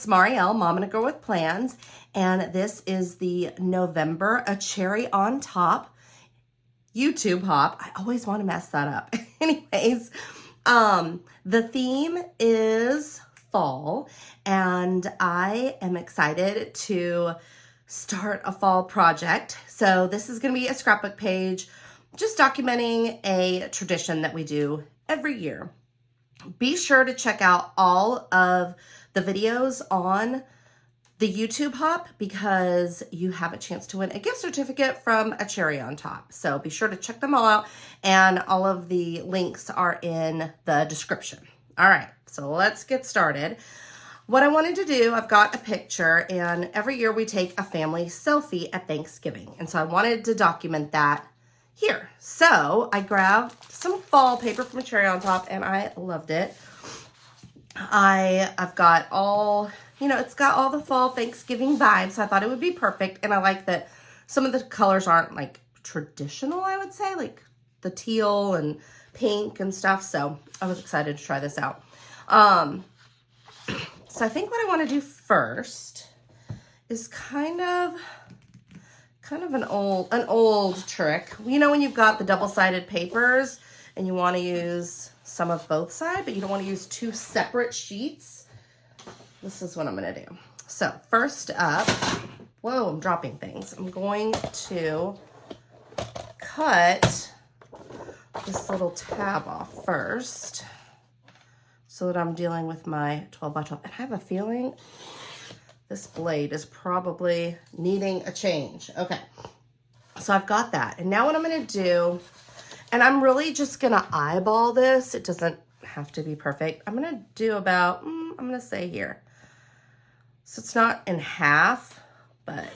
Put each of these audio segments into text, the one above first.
it's Marielle, Mom and a Girl with Plans, and this is the November A Cherry on Top YouTube hop. I always want to mess that up. Anyways, the theme is fall, and I am excited to start a fall project. So this is going to be a scrapbook page, just documenting a tradition that we do every year. Be sure to check out all of the videos on the YouTube hop because you have a chance to win a gift certificate from A Cherry on Top. So be sure to check them all out, and all of the links are in the description. All right, so let's get started. What I wanted to do, I've got a picture, and every year we take a family selfie at Thanksgiving. And so I wanted to document that here. So I grabbed some fall paper from A Cherry on Top, and I loved it. I've got all, it's got all the fall Thanksgiving vibes. So I thought it would be perfect. And I like that some of the colors aren't like traditional, I would say, like the teal and pink and stuff. So I was excited to try this out. So I think what I want to do first is kind of an old trick. When you've got the double-sided papers and you want to use some of both sides, but you don't want to use two separate sheets. This is what I'm going to do. So first up, whoa, I'm dropping things. I'm going to cut this little tab off first so that I'm dealing with my 12 by 12. And I have a feeling this blade is probably needing a change. Okay, so I've got that. And now what I'm going to do, and I'm really just going to eyeball this. It doesn't have to be perfect. I'm going to do about, I'm going to say here. So it's not in half, but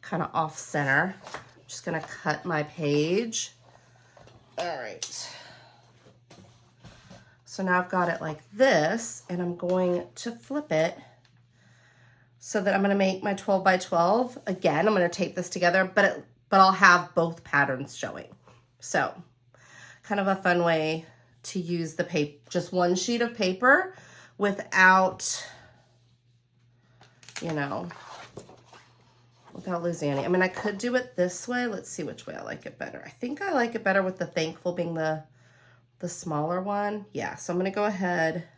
kind of off center. I'm just going to cut my page. All right. So now I've got it like this, and I'm going to flip it so that I'm going to make my 12 by 12. Again, I'm going to tape this together, but I'll have both patterns showing. So kind of a fun way to use the paper, just one sheet of paper without, without losing any. I mean, I could do it this way. Let's see which way I like it better. I think I like it better with the Thankful being the smaller one. Yeah, so I'm going to go ahead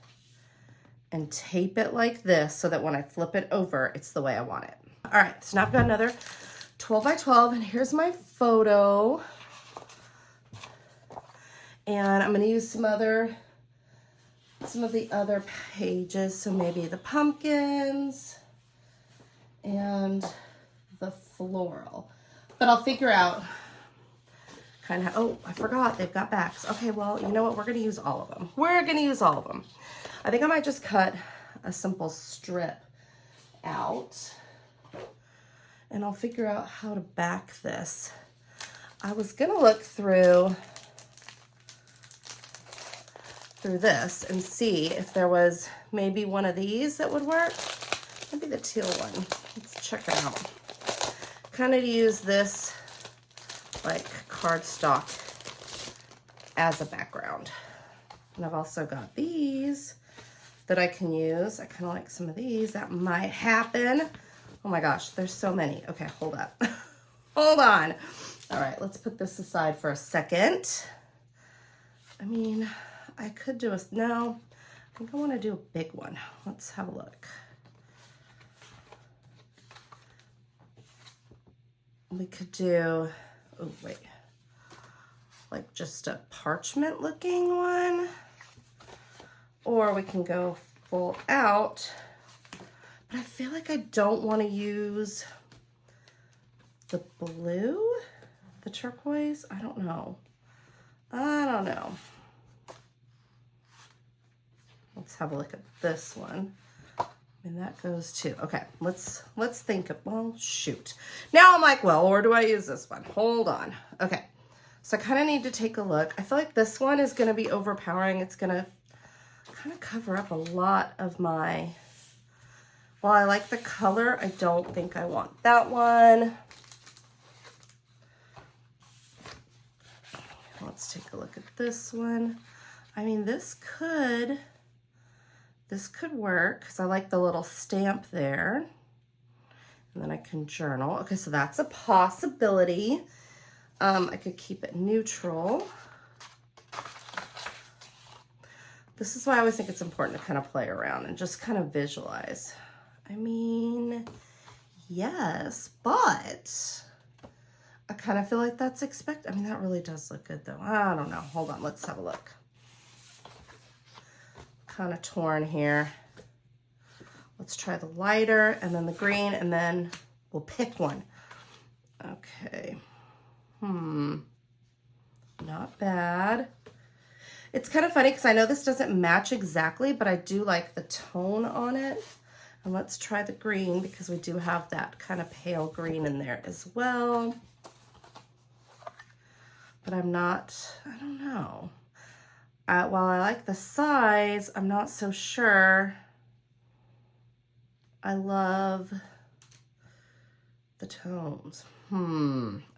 and tape it like this so that when I flip it over, it's the way I want it. All right, so now I've got another 12 by 12, and here's my photo. And I'm going to use some of the other pages, so maybe the pumpkins and the floral. But I'll figure out kind of, oh, I forgot, they've got backs. Okay, well, you know what? We're going to use all of them. We're going to use all of them. I think I might just cut a simple strip out, and I'll figure out how to back this. I was going to look through this and see if there was maybe one of these that would work. Maybe the teal one. Let's check it out. Kind of use this like cardstock as a background. And I've also got these that I can use. I kind of like some of these. That might happen. Oh my gosh, there's so many. Okay, hold up. Hold on. All right, let's put this aside for a second. I mean, I could do no, I think I want to do a big one. Let's have a look. We could do, oh wait, like just a parchment looking one, or we can go full out, but I feel like I don't want to use the blue, the turquoise. I don't know. Let's have a look at this one. And that goes too. Okay, let's think of, well, shoot. Now I'm like, well, where do I use this one? Hold on. Okay, so I kind of need to take a look. I feel like this one is going to be overpowering. It's going to kind of cover up a lot of my, while I like the color, I don't think I want that one. Let's take a look at this one. I mean, this could this could work because I like the little stamp there. And then I can journal. Okay, so that's a possibility. I could keep it neutral. This is why I always think it's important to kind of play around and just kind of visualize. I mean, yes, but I kind of feel like that's expected. I mean, that really does look good though. I don't know. Hold on, let's have a look. Kind of torn here. Let's try the lighter and then the green, and then we'll pick one. Okay. Not bad. It's kind of funny because I know this doesn't match exactly, but I do like the tone on it. And let's try the green because we do have that kind of pale green in there as well. But I'm not, I don't know. While I like the size, I'm not so sure. I love the tones.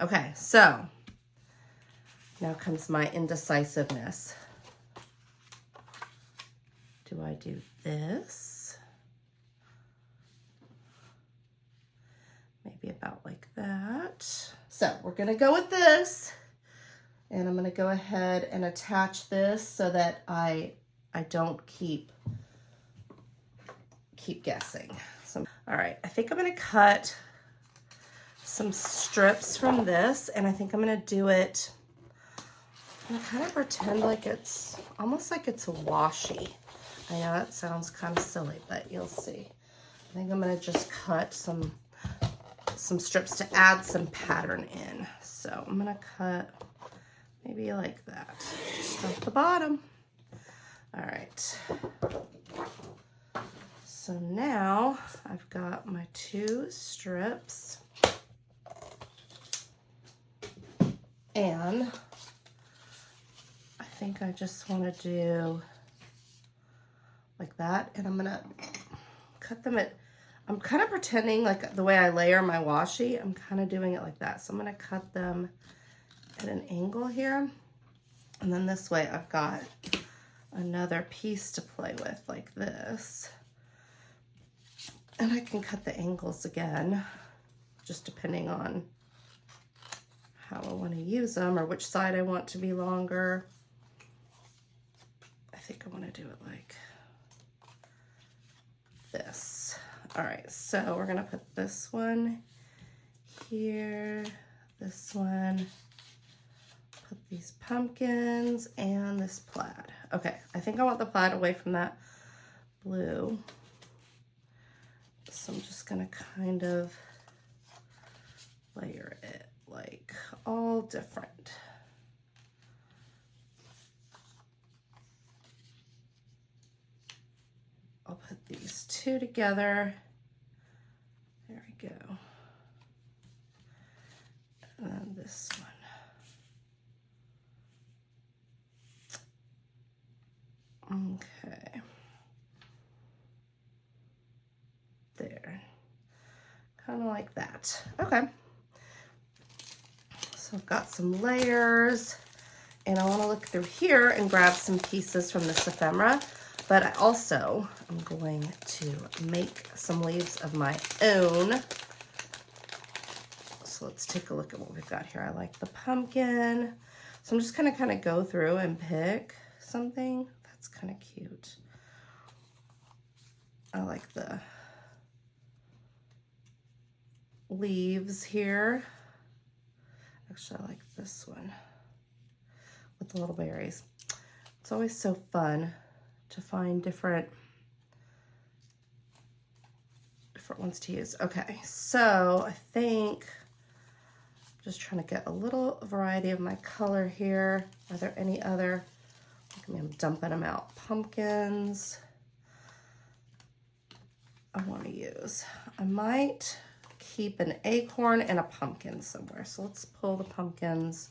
Okay, so now comes my indecisiveness. Do I do this? Maybe about like that. So we're gonna go with this, and I'm gonna go ahead and attach this so that I don't keep guessing. So, all right, I think I'm gonna cut some strips from this, and I think I'm gonna do it, I'm gonna kind of pretend like it's almost like it's a washi. I know that sounds kind of silly, but you'll see. I think I'm gonna just cut some strips to add some pattern in. So I'm gonna cut maybe like that, just off the bottom. All right. So now I've got my 2 strips, and I think I just want to do like that, and I'm gonna cut them at, I'm kind of pretending like the way I layer my washi, I'm kind of doing it like that. So I'm gonna cut them at an angle here, and then this way I've got another piece to play with like this. And I can cut the angles again, just depending on how I want to use them or which side I want to be longer. I think I want to do it like this. All right, so we're gonna put this one here, this one, put these pumpkins, and this plaid. Okay, I think I want the plaid away from that blue. So I'm just gonna kind of layer it like all different. I'll put these 2 together. There we go. And then this one. Okay. There. Kind of like that. Okay. So I've got some layers, and I want to look through here and grab some pieces from this ephemera, but I also am going to make some leaves of my own. So let's take a look at what we've got here. I like the pumpkin. So I'm just gonna kind of go through and pick something. That's kind of cute. I like the leaves here. Actually, I like this one with the little berries. It's always so fun to find different ones to use. Okay, so I think I'm just trying to get a little variety of my color here. Are there any other? I'm dumping them out. Pumpkins. I want to use. I might keep an acorn and a pumpkin somewhere. So let's pull the pumpkins.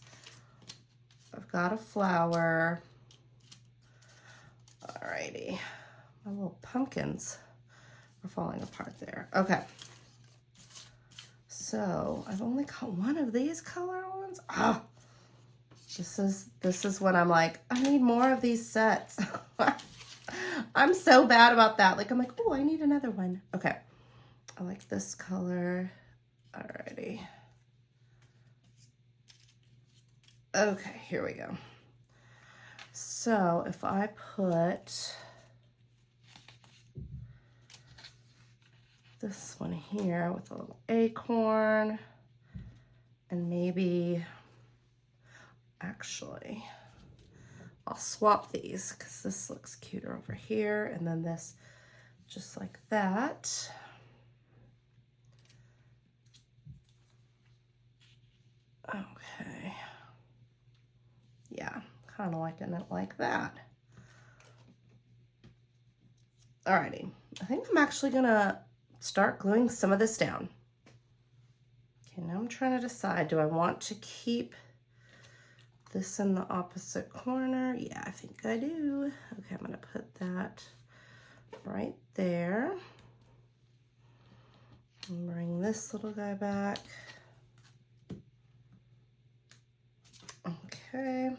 I've got a flower. Alrighty. My little pumpkins are falling apart there. Okay. So I've only got one of these color ones. Ah, this is when I'm like, I need more of these sets. I'm so bad about that. Like, I'm like, oh, I need another one. Okay. I like this color. Alrighty. Okay, here we go. So if I put this one here with a little acorn, and maybe, actually, I'll swap these because this looks cuter over here, and then this just like that. Okay. Yeah, kind of liking it like that. Alrighty, I think I'm actually gonna start gluing some of this down. Okay, now I'm trying to decide, do I want to keep this in the opposite corner? Yeah, I think I do. Okay, I'm gonna put that right there. And bring this little guy back. Okay.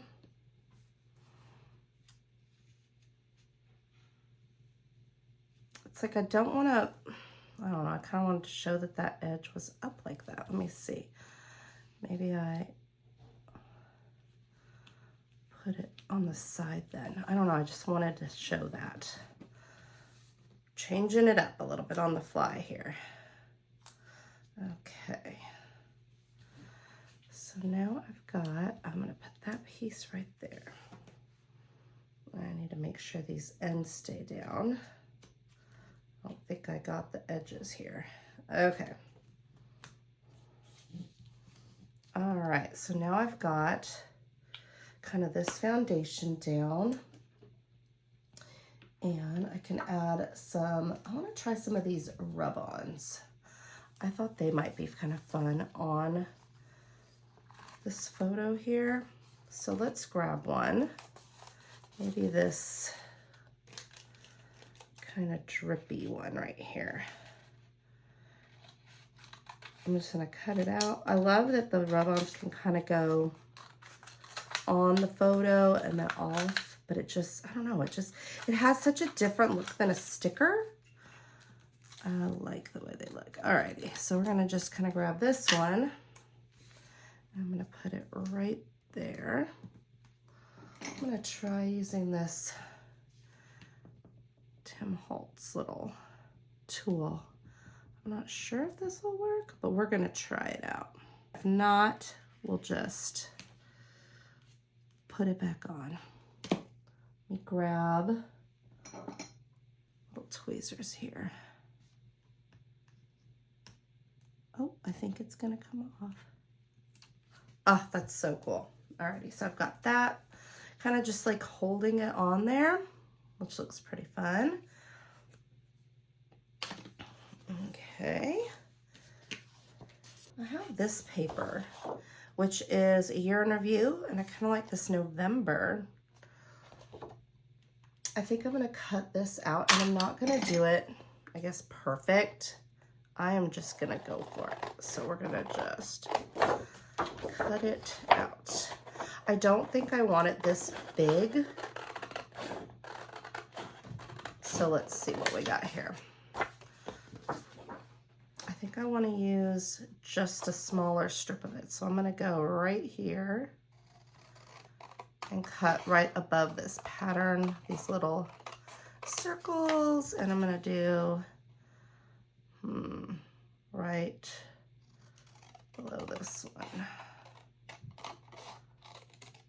It's like I don't want to, I don't know, I kind of wanted to show that that edge was up like that. Let me see. Maybe I put it on the side then. I don't know, I just wanted to show that. Changing it up a little bit on the fly here. Okay. So now I've got, I'm going to put that piece right there. I need to make sure these ends stay down. I don't think I got the edges here. Okay. All right, so now I've got kind of this foundation down. And I can add some, I want to try some of these rub-ons. I thought they might be kind of fun on this photo here. So let's grab one. Maybe this kind of drippy one right here. I'm just gonna cut it out. I love that the rub-ons can kind of go on the photo and then off, but it just, I don't know, it has such a different look than a sticker. I like the way they look. Alrighty, so we're gonna just kind of grab this one. I'm gonna put it right there. I'm gonna try using this Tim Holtz little tool. I'm not sure if this will work, but we're gonna try it out. If not, we'll just put it back on. Let me grab little tweezers here. Oh, I think it's gonna come off. Oh, that's so cool. Alrighty, so I've got that. Kind of just like holding it on there, which looks pretty fun. Okay. I have this paper, which is a year in review, and I kind of like this November. I think I'm gonna cut this out, and I'm not gonna do it, I guess, perfect. I am just gonna go for it. So we're gonna just cut it out. I don't think I want it this big. So let's see what we got here. I think I want to use just a smaller strip of it. So I'm going to go right here and cut right above this pattern, these little circles, and I'm going to do right below this one.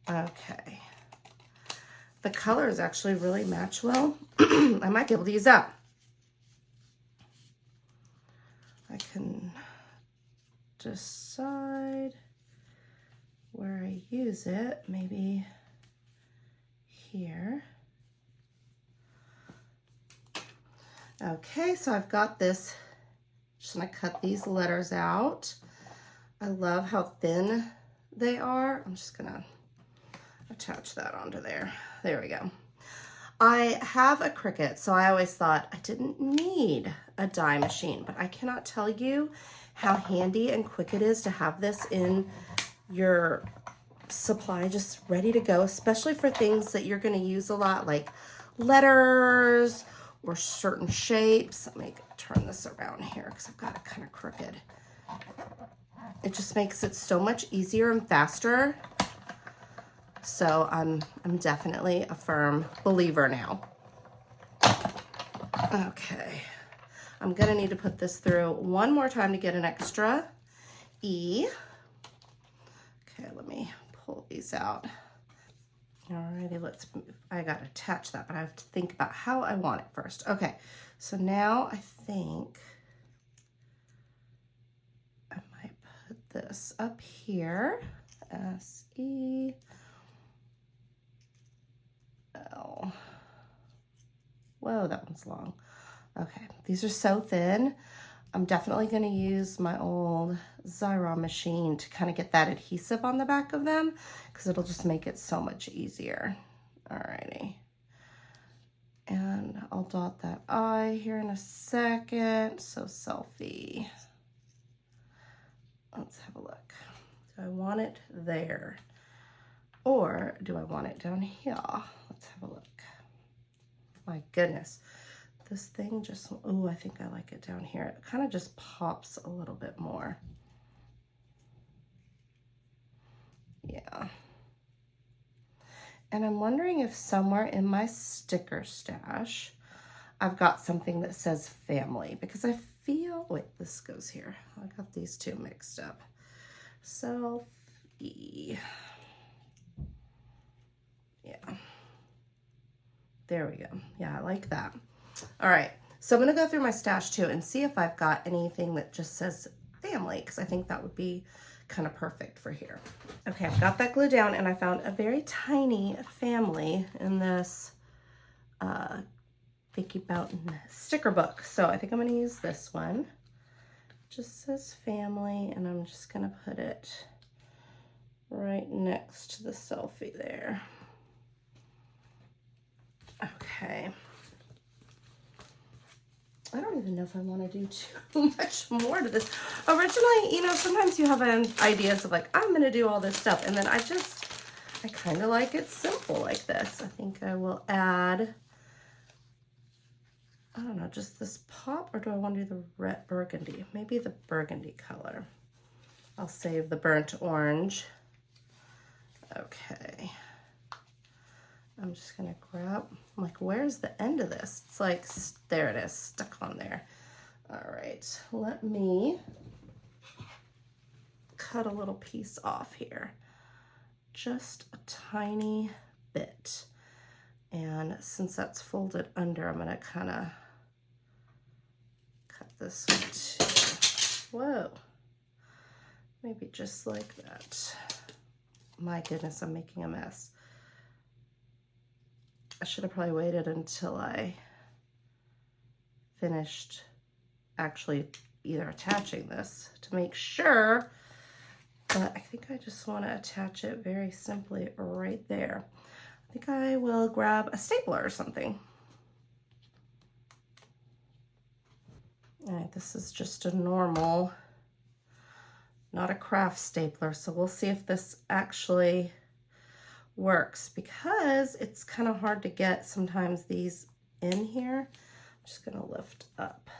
Okay. The colors actually really match well. I might be able to use that. I can decide where I use it, maybe here. Okay, so I've got this. Just gonna cut these letters out. I love how thin they are. I'm just gonna attach that onto there. There we go. I have a Cricut, so I always thought I didn't need a die machine, but I cannot tell you how handy and quick it is to have this in your supply just ready to go, especially for things that you're going to use a lot, like letters or certain shapes. Let me turn this around here because I've got it kind of crooked. It just makes it so much easier and faster. So I'm definitely a firm believer now. Okay, I'm gonna need to put this through one more time to get an extra E. Okay, let me pull these out. Alrighty, I gotta attach that, but I have to think about how I want it first. Okay, so now I think I might put this up here, S-E-L. Whoa, that one's long. Okay, these are so thin. I'm definitely gonna use my old Xyron machine to kind of get that adhesive on the back of them because it'll just make it so much easier. Alrighty. And I'll dot that I here in a second. So selfie. Let's have a look. Do I want it there? Or do I want it down here? Let's have a look. My goodness. This thing just, oh, I think I like it down here. It kind of just pops a little bit more. Yeah. And I'm wondering if somewhere in my sticker stash, I've got something that says family because I feel, wait, this goes here. I got these two mixed up. Selfie. Yeah. There we go. Yeah, I like that. All right, so I'm gonna go through my stash too and see if I've got anything that just says family because I think that would be kind of perfect for here. Okay, I've got that glue down and I found a very tiny family in this Vicky Boughton sticker book. So I think I'm gonna use this one. It just says family and I'm just gonna put it right next to the selfie there. Okay. I don't even know if I want to do too much more to this. Originally, you know, sometimes you have ideas of like, I'm going to do all this stuff. And then I kind of like it simple like this. I think I will add, I don't know, just this pop, or do I want to do the red burgundy? Maybe the burgundy color. I'll save the burnt orange. Okay. I'm just gonna grab, I'm like, where's the end of this? It's like, there it is, stuck on there. All right, let me cut a little piece off here. Just a tiny bit. And since that's folded under, I'm gonna kind of cut this one too. Whoa. Maybe just like that. My goodness, I'm making a mess. I should have probably waited until I finished actually either attaching this to make sure, but I think I just want to attach it very simply right there. I think I will grab a stapler or something. All right, this is just a normal, not a craft stapler, so we'll see if this actually works because it's kind of hard to get sometimes these in here. I'm just gonna lift up.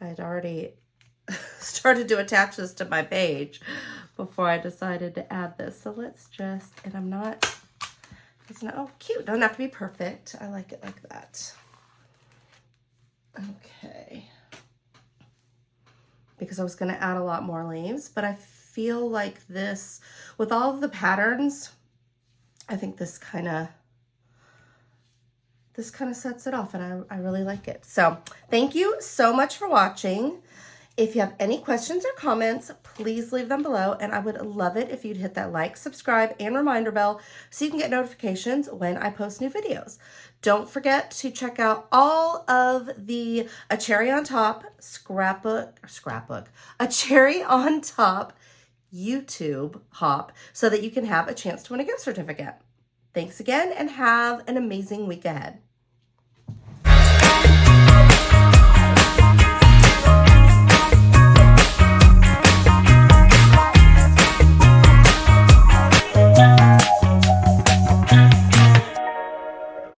I had already started to attach this to my page before I decided to add this. So let's just, and I'm not, it's not, oh cute, doesn't have to be perfect. I like it like that. Okay. Because I was gonna add a lot more leaves, but I feel like this, with all of the patterns, I think this kind of sets it off, and I really like it. So thank you so much for watching. If you have any questions or comments, please leave them below, and I would love it if you'd hit that like, subscribe, and reminder bell so you can get notifications when I post new videos. Don't forget to check out all of the A Cherry on Top A Cherry on Top YouTube hop so that you can have a chance to win a gift certificate. Thanks again and have an amazing week ahead.